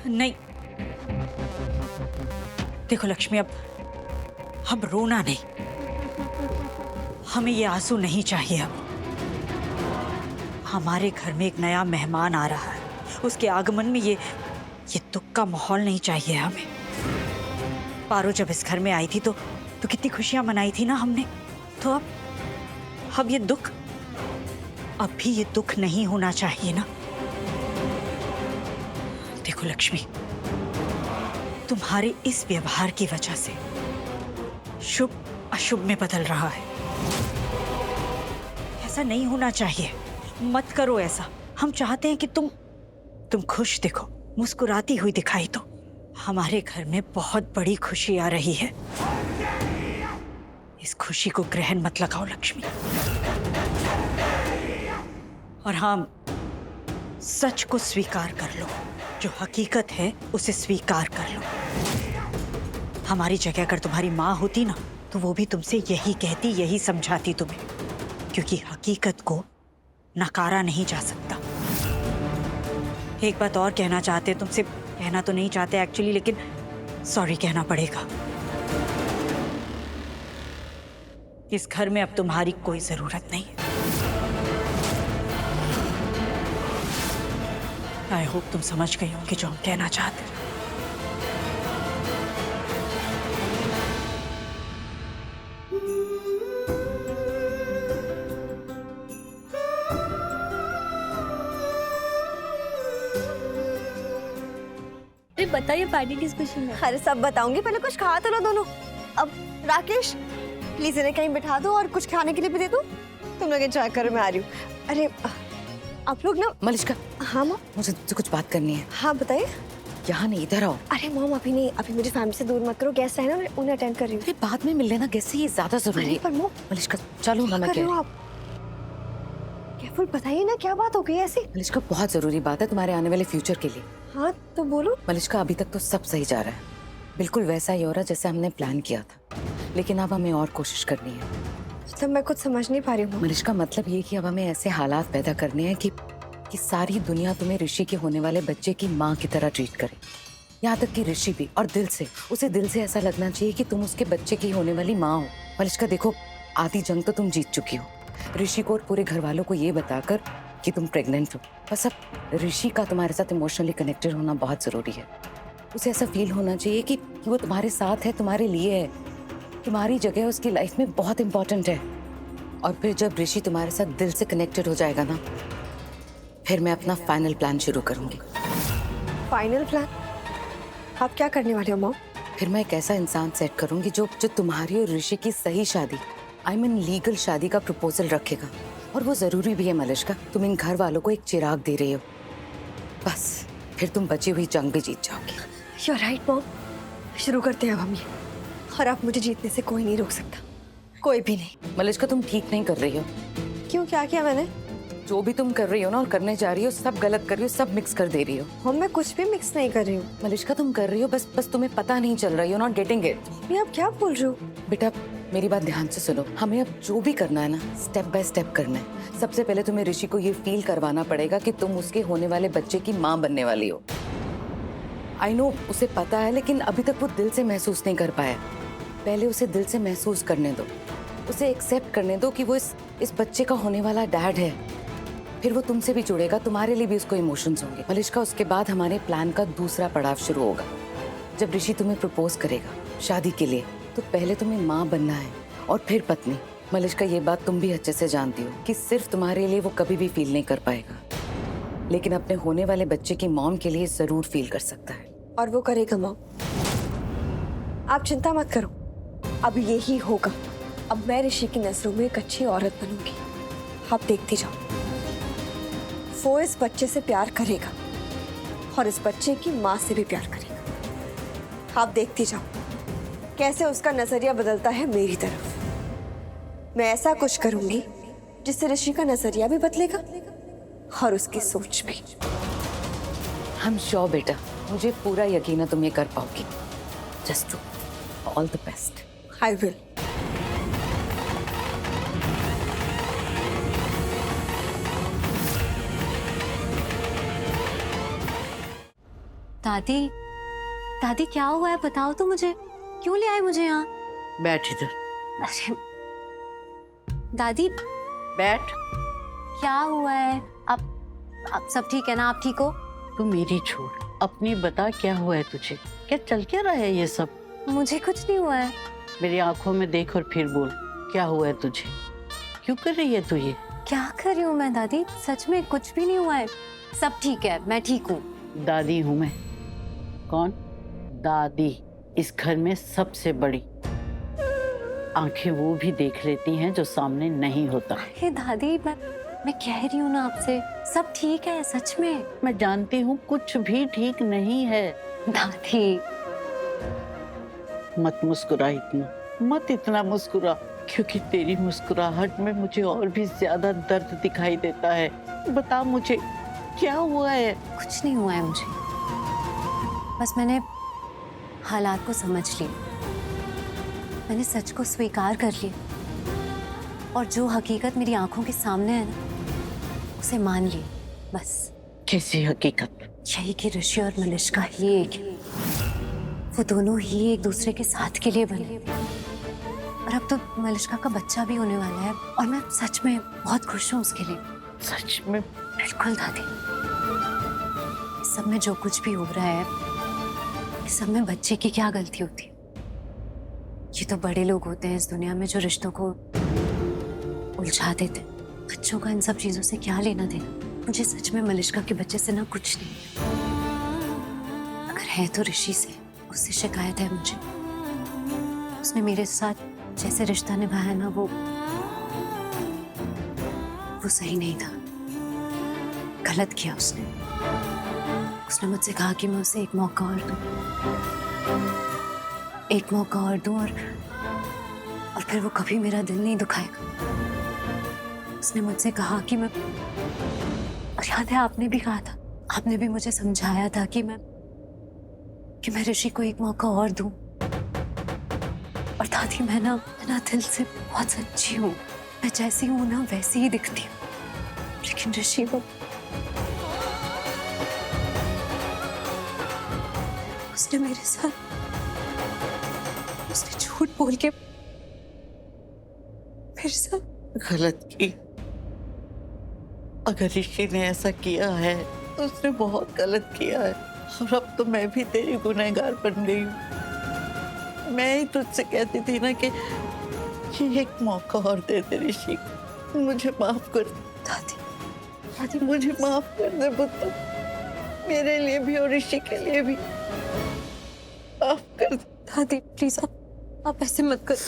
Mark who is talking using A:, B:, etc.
A: नहीं, देखो लक्ष्मी, अब रोना नहीं। हमें ये आंसू नहीं चाहिए। अब हमारे घर में एक नया मेहमान आ रहा है, उसके आगमन में ये दुख का माहौल नहीं चाहिए हमें। पारो जब इस घर में आई थी तो कितनी खुशियां मनाई थी ना हमने। तो अब ये दुख, अब भी ये दुख नहीं होना चाहिए ना। देखो लक्ष्मी, तुम्हारे इस व्यवहार की वजह से शुभ अशुभ में बदल रहा है। ऐसा नहीं होना चाहिए, मत करो ऐसा। हम चाहते हैं कि तुम खुश दिखो, मुस्कुराती हुई दिखाई दो। हमारे घर में बहुत बड़ी खुशी आ रही है। इस खुशी को ग्रहण मत लगाओ लक्ष्मी। और हाँ, सच को स्वीकार कर लो। जो हकीकत है उसे स्वीकार कर लो। हमारी जगह अगर तुम्हारी माँ होती ना, तो वो भी तुमसे यही कहती, यही समझाती तुम्हें, क्योंकि हकीकत को नकारा नहीं जा सकता। एक बात और कहना चाहते, तुमसे कहना तो नहीं चाहते एक्चुअली, लेकिन सॉरी कहना पड़ेगा। इस घर में अब तुम्हारी कोई जरूरत नहीं है। आई होप तुम समझ गई होंगी जो हम कहना चाहते हैं।
B: बताइए पार्टी किस खुशी में?
C: अरे सब बताऊंगी, पहले कुछ खा तो लो दोनों। अब राकेश, प्लीज इन्हें कहीं बिठा दो और कुछ खाने के लिए भी दे दो। तुम लोग एंजॉय करो, मैं आ रही हूँ। अरे आप लोग ना।
D: मलिष्का,
C: हाँ मॉम।
D: मुझे तुझसे कुछ बात करनी है।
C: हाँ बताइए।
D: यहाँ नहीं, इधर आओ।
C: अरे मॉम अभी नहीं, अभी मेरी फैमिली से दूर मत करो। गेस्ट है ना, मैं उन्हें अटेंड कर रही हूँ।
D: अरे बाद में मिल लेना, कैसे ये ज्यादा जरूरी है।
C: पर मॉम
D: मलिष्का चलो ना, मैं
C: कर रही हूँ। आप केयरफुल बताइए ना, क्या बात हो गई ऐसी?
D: मलिष्का बहुत जरूरी बात है तुम्हारे आने वाले फ्यूचर के लिए।
C: हाँ तो बोलो।
D: मलिष्का अभी तक तो सब सही जा रहा है, बिल्कुल वैसा ही हो रहा जैसे हमने प्लान किया था, लेकिन अब हमें और कोशिश करनी है।
C: मतलब मैं कुछ समझ नहीं पा रही हूँ।
D: मलिष्का मतलब ये कि अब हमें ऐसे हालात पैदा करने हैं कि सारी दुनिया तुम्हें ऋषि के होने वाले बच्चे की माँ की तरह ट्रीट करे। यहाँ तक कि ऋषि भी, और दिल से, उसे दिल से ऐसा लगना चाहिए कि तुम उसके बच्चे की होने वाली माँ हो। मलिष्का देखो, आधी जंग तो तुम जीत चुकी हो, ऋषि को और पूरे घर वालों को ये बताकर कि तुम प्रेग्नेंट हो। बस अब ऋषि का तुम्हारे साथ इमोशनली कनेक्टेड होना बहुत जरूरी है। उसे ऐसा फील होना चाहिए कि वो तुम्हारे साथ है, तुम्हारे लिए है, तुम्हारी जगह उसकी लाइफ में बहुत इंपॉर्टेंट है। और फिर जब ऋषि तुम्हारे साथ दिल से कनेक्टेड हो जाएगा ना, फिर मैं अपना फाइनल प्लान शुरू करूंगी।
C: Final plan? आप क्या करने वाले हो मॉम?
D: फिर मैं एक ऐसा इंसान सेट करूंगी जो तुम्हारी और ऋषि की सही शादी, आई मीन लीगल शादी का प्रपोजल रखेगा। और वो जरूरी भी है मलिष्का, तुम इन घर वालों को एक चिराग दे रही हो। बस फिर तुम बची हुई जंग भी जीत जाओगी।
C: यू आर राइट मॉम, शुरू करते हैं अब हम ये। और अब मुझे जीतने से कोई नहीं रोक सकता, कोई भी नहीं।
D: मलिष्का तुम ठीक नहीं कर रही हो।
C: क्यों, क्या किया मैंने?
D: जो भी तुम कर रही हो ना और करने जा रही हो, सब गलत कर रही हो, सब मिक्स कर दे रही हो।
C: हम मैं कुछ भी मिक्स नहीं कर रही हूँ।
D: मलिष्का तुम कर रही हो, बस तुम्हें पता नहीं चल रहा है, यू नॉट गेटिंग इट।
C: ये आप क्या बोल रहे हो?
D: बेटा मेरी बात ध्यान से सुनो, हमें अब जो भी करना है ना, स्टेप बाय स्टेप करना है। सबसे पहले तुम्हें ऋषि को ये फील करवाना पड़ेगा कि तुम उसके होने वाले बच्चे की माँ बनने वाली हो। आई नो उसे पता है, लेकिन अभी तक वो दिल से महसूस नहीं कर पाया। पहले उसे दिल से महसूस करने दो, उसे एक्सेप्ट करने दो कि वो इस बच्चे का होने वाला डैड है। फिर वो तुमसे भी जुड़ेगा, तुम्हारे लिए भी उसको इमोशंस होंगे। मलिष्का उसके बाद हमारे प्लान का दूसरा पड़ाव शुरू होगा। जब ऋषि तुम्हें प्रपोज करेगा शादी के लिए, तो पहले तुम्हें माँ बनना है और फिर पत्नी। मलिष्का ये बात तुम भी अच्छे से जानती हो कि सिर्फ तुम्हारे लिए वो कभी भी फील नहीं कर पाएगा, लेकिन अपने होने वाले बच्चे की मॉम के लिए जरूर फील कर सकता है।
C: और वो करेगा मॉम, आप चिंता मत करो, अब यही होगा। अब मैं ऋषि की नजरों में एक अच्छी औरत बनूंगी, आप देखती जाओ। वो इस बच्चे से प्यार करेगा और इस बच्चे की माँ से भी प्यार करेगा। आप देखती जाओ कैसे उसका नजरिया बदलता है मेरी तरफ। मैं ऐसा कुछ करूंगी जिससे ऋषि का नजरिया भी बदलेगा और उसकी सोच भी।
D: हम श्योर बेटा, मुझे पूरा यकीन है तुम ये कर पाओगी। Just do all the best.
C: I will.
B: दादी दादी क्या हुआ है बताओ तो मुझे, क्यों ले आए मुझे यहाँ?
E: बैठ इधर,
B: अरे दादी
E: बैठ।
B: क्या हुआ है? आप सब ठीक है ना? आप ठीक हो?
E: तू मेरी छोड़, अपनी बता क्या हुआ है तुझे? क्या चल क्या रहा है ये सब?
B: मुझे कुछ नहीं हुआ है।
E: मेरी आंखों में देख और फिर बोल, क्या हुआ है तुझे? क्यों कर रही है तू ये?
B: क्या कर रही हूँ मैं दादी? सच में कुछ भी नहीं हुआ है, सब ठीक है, मैं ठीक हूँ।
E: दादी हूँ मैं। कौन? दादी, इस घर में सबसे बड़ी। आंखें वो भी देख लेती हैं जो सामने नहीं होता।
B: हे दादी मैं कह रही हूँ ना आपसे, सब ठीक है सच में।
E: मैं जानती हूँ कुछ भी ठीक नहीं है।
B: दादी
E: मत मुस्कुरा इतना, मत इतना मुस्कुरा, क्योंकि तेरी मुस्कुराहट में मुझे और भी ज्यादा दर्द दिखाई देता है। बता मुझे क्या हुआ है?
B: कुछ नहीं हुआ है मुझे, बस मैंने हालात को समझ लिया, मैंने सच को स्वीकार कर लिया और जो हकीकत मेरी आंखों के सामने है ना उसे मान लिया बस।
E: कैसी हकीकत?
B: यही कि ऋषि और मलिष्का ही एक है, वो दोनों ही एक दूसरे के साथ के लिए बने और अब तो मलिष्का का बच्चा भी होने वाला है और मैं सच में बहुत खुश हूँ उसके लिए।
E: सच में?
B: बिल्कुल दादी, इस सब में जो कुछ भी हो रहा है, इस सब में बच्चे की क्या गलती होती है? ये तो बड़े लोग होते हैं इस दुनिया में जो रिश्तों को उलझा देते हैं। बच्चों का इन सब चीजों से क्या लेना देना? मुझे सच में मलिष्का के बच्चे से ना कुछ नहीं, अगर है तो ऋषि से, उससे शिकायत है मुझे। उसने मेरे साथ जैसे रिश्ता निभाया ना वो सही नहीं था, गलत किया उसने। उसने मुझसे कहा कि मैं उसे एक मौका और दूं, एक मौका और दूं और फिर वो कभी मेरा दिल नहीं दुखाएगा। उसने मुझसे कहा कि मैं, और याद है आपने भी कहा था, आपने भी मुझे समझाया था कि मैं ऋषि को एक मौका और दूं। और दादी मैं ना दिल से बहुत सच्ची हूँ, मैं जैसी हूँ ना वैसी ही दिखती हूँ, लेकिन ऋषि वो उसने मेरे साथ, उसने झूठ बोल के मेरे साथ
E: गलत की। अगर ऋषि ने ऐसा किया है तो उसने बहुत गलत किया है और अब तो मैं भी तेरी गुनहगार बन गई हूँ। मैं ही तुझसे कहती थी ना कि ये एक मौका और दे दे ऋषि, मुझे माफ कर दे।
B: दादी
E: मुझे माफ कर दे पुत्र, मेरे लिए भी और ऋषि के लिए भी माफ कर दे।
B: दादी प्लीज आप ऐसे मत करो।